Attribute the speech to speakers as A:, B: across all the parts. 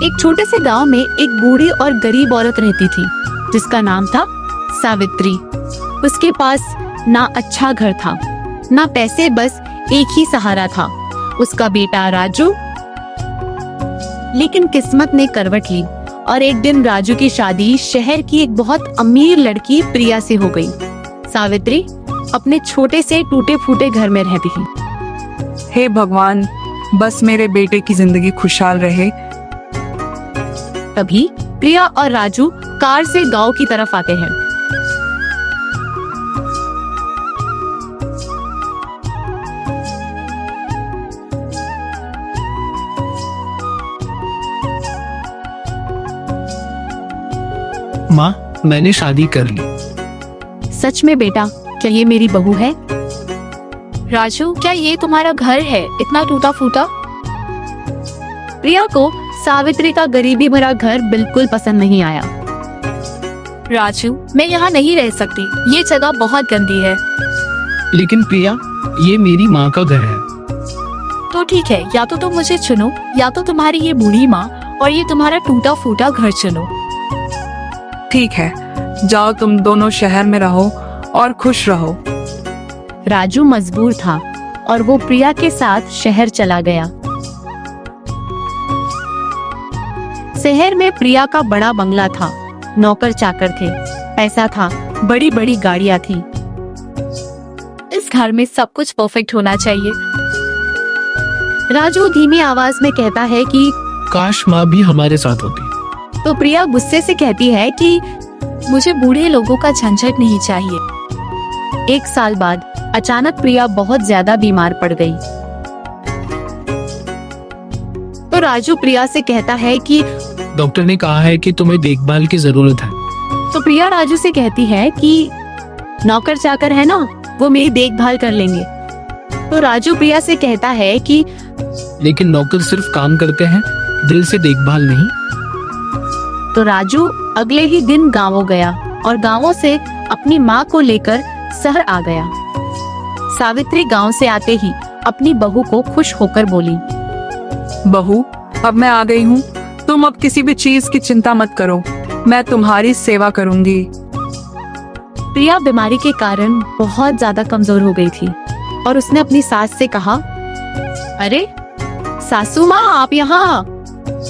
A: एक छोटे से गांव में एक बूढ़ी और गरीब औरत रहती थी जिसका नाम था सावित्री। उसके पास ना अच्छा घर था ना पैसे, बस एक ही सहारा था, उसका बेटा राजू। लेकिन किस्मत ने करवट ली और एक दिन राजू की शादी शहर की एक बहुत अमीर लड़की प्रिया से हो गई। सावित्री अपने छोटे से टूटे फूटे घर में रहती थी।
B: हे भगवान, बस मेरे बेटे की जिंदगी खुशहाल रहे।
A: तभी प्रिया और राजू कार से गांव की तरफ आते हैं।
C: माँ, मैंने शादी कर ली।
A: सच में बेटा, क्या ये मेरी बहू है? राजू, क्या ये तुम्हारा घर है इतना टूटा फूटा? प्रिया को सावित्री का गरीबी भरा घर बिल्कुल पसंद नहीं आया। राजू, मैं यहाँ नहीं रह सकती, ये जगह बहुत गंदी है।
C: लेकिन प्रिया, ये मेरी माँ का घर है।
A: तो ठीक है, या तो तुम मुझे चुनो या तो तुम्हारी ये बूढ़ी माँ और ये तुम्हारा टूटा फूटा घर चुनो।
B: ठीक है, जाओ तुम दोनों शहर में रहो और खुश रहो।
A: राजू मजबूर था और वो प्रिया के साथ शहर चला गया। शहर में प्रिया का बड़ा बंगला था, नौकर चाकर थे, पैसा था, बड़ी बड़ी गाड़ियां थी। इस घर में सब कुछ परफेक्ट होना चाहिए। राजू धीमी आवाज में कहता है कि
C: काश माँ भी हमारे साथ होती।
A: तो प्रिया गुस्से से कहती है कि मुझे बूढ़े लोगों का झंझट नहीं चाहिए। एक साल बाद अचानक प्रिया बहुत ज्यादा बीमार पड़ गई। तो राजू प्रिया से कहता है कि
C: डॉक्टर ने कहा है कि तुम्हें देखभाल की जरूरत है।
A: तो प्रिया राजू से कहती है कि नौकर चाकर है ना, वो मेरी देखभाल कर लेंगे। तो राजू प्रिया से कहता है कि
C: लेकिन नौकर सिर्फ काम करते हैं, दिल से देखभाल नहीं।
A: तो राजू अगले ही दिन गाँवों गया और गाँवों से अपनी माँ को लेकर शहर आ गया। सावित्री गांव से आते ही अपनी बहू को खुश होकर बोली,
B: बहू, अब मैं आ गई हूँ, तुम अब किसी भी चीज की चिंता मत करो, मैं तुम्हारी सेवा करूंगी।
A: प्रिया बीमारी के कारण बहुत ज्यादा कमजोर हो गई थी और उसने अपनी सास से कहा, अरे सासू माँ, आप यहाँ।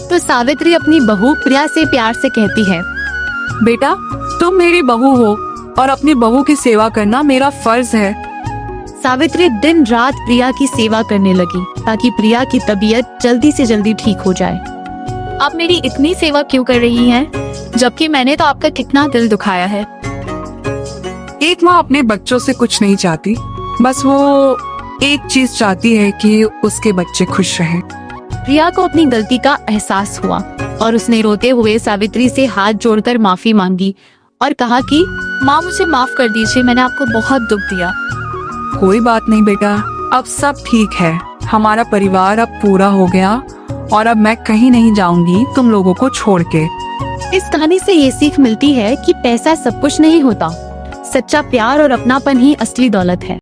A: तो सावित्री अपनी बहू प्रिया से प्यार से कहती है,
B: बेटा, तुम मेरी बहू हो और अपनी बहू की सेवा करना मेरा फर्ज है।
A: सावित्री दिन रात प्रिया की सेवा करने लगी ताकि प्रिया की तबीयत जल्दी से जल्दी ठीक हो जाए। आप मेरी इतनी सेवा क्यों कर रही हैं? जबकि मैंने तो आपका कितना दिल दुखाया है।
B: एक माँ अपने बच्चों से कुछ नहीं चाहती, बस वो एक चीज चाहती है कि उसके बच्चे खुश रहें।
A: प्रिया को अपनी गलती का एहसास हुआ और उसने रोते हुए सावित्री से हाथ जोड़कर माफी मांगी और कहा कि माँ, मुझे माफ कर दीजिए, मैंने आपको बहुत दुख दिया।
B: कोई बात नहीं बेटा, अब सब ठीक है, हमारा परिवार अब पूरा हो गया और अब मैं कहीं नहीं जाऊंगी तुम लोगों को छोड़ के।
A: इस कहानी से ये सीख मिलती है कि पैसा सब कुछ नहीं होता, सच्चा प्यार और अपनापन ही असली दौलत है।